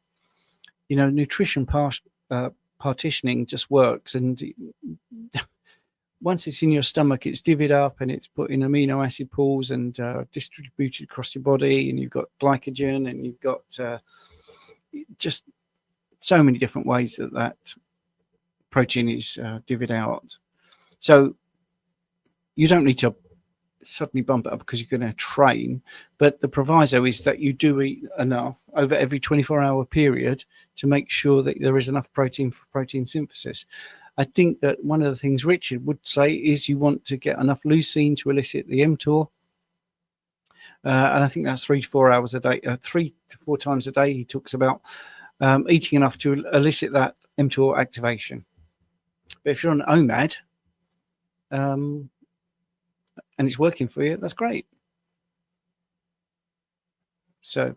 You know, nutrition partitioning just works, and once it's in your stomach, it's divvied up and it's put in amino acid pools and distributed across your body, and you've got glycogen, and you've got just so many different ways that protein is divvied out. So you don't need to suddenly bump it up because you're going to train, but the proviso is that you do eat enough over every 24-hour period to make sure that there is enough protein for protein synthesis. I think that one of the things Richard would say is you want to get enough leucine to elicit the mTOR. And I think that's 3 to 4 hours a day, 3 to 4 times a day. He talks about eating enough to elicit that mTOR activation. But if you're on OMAD and it's working for you, that's great. So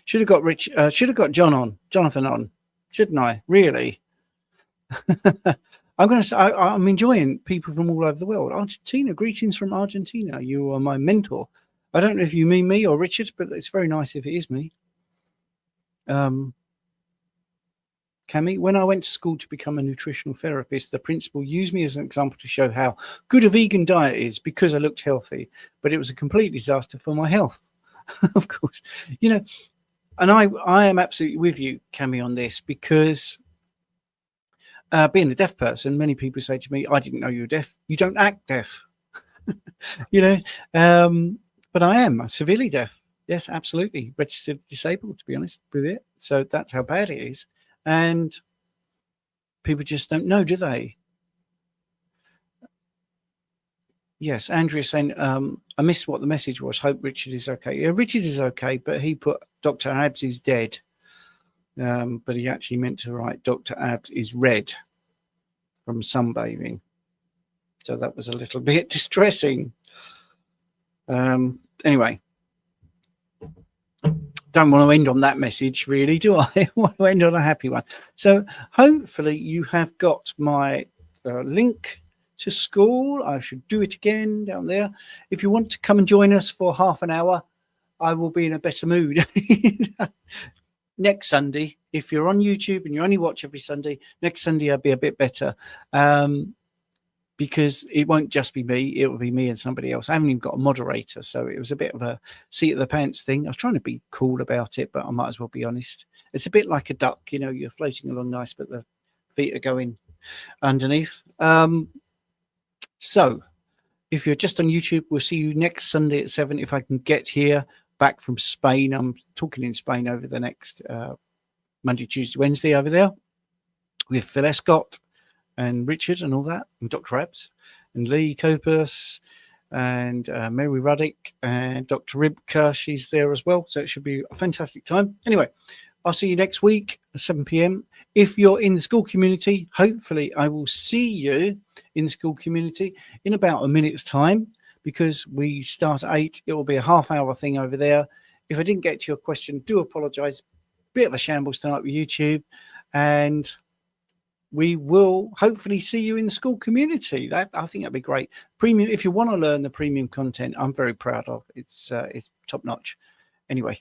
should have got Jonathan on, shouldn't I? Really? I'm going to say I'm enjoying people from all over the world. Argentina, greetings from Argentina. You are my mentor. I don't know if you mean me or Richard, but it's very nice if it is me. Cami, when I went to school to become a nutritional therapist, the principal used me as an example to show how good a vegan diet is because I looked healthy, but it was a complete disaster for my health. Of course, you know, and I am absolutely with you, Cami, on this, because being a deaf person, many people say to me, I didn't know you were deaf. You don't act deaf. You know, but I am severely deaf. Yes, absolutely. Registered disabled, to be honest with it. So that's how bad it is. And people just don't know, do they? Yes, Andrea saying, I missed what the message was. Hope Richard is okay. Yeah, Richard is okay, but he put Dr. Abs is dead. But he actually meant to write Dr. Abs is red from sunbathing. So that was a little bit distressing. Anyway, don't want to end on that message, really, do I? I want to end on a happy one. So hopefully you have got my link to school. I should do it again down there. If you want to come and join us for half an hour, I will be in a better mood. Next Sunday, if you're on YouTube and you only watch every Sunday, next Sunday I'll be a bit better. Because it won't just be me, it will be me and somebody else. I haven't even got a moderator, so it was a bit of a seat of the pants thing. I was trying to be cool about it, but I might as well be honest. It's a bit like a duck, you know, you're floating along nice, but the feet are going underneath. So if you're just on YouTube, we'll see you next Sunday at 7 if I can get here back from Spain. I'm talking in Spain over the next Monday, Tuesday, Wednesday over there with Phil Escott and Richard and all that, and Dr. Abs and Lee Copus and Mary Ruddick and Dr. Ribka. She's there as well. So it should be a fantastic time. Anyway, I'll see you next week at 7 p.m. If you're in the school community, hopefully I will see you in the school community in about a minute's time, because we start at 8. It will be a half-hour thing over there. If I didn't get to your question, do apologize. Bit of a shambles tonight with YouTube, and we will hopefully see you in the school community. That, I think that'd be great. Premium, if you want to learn the premium content, I'm very proud of. It's top notch. Anyway,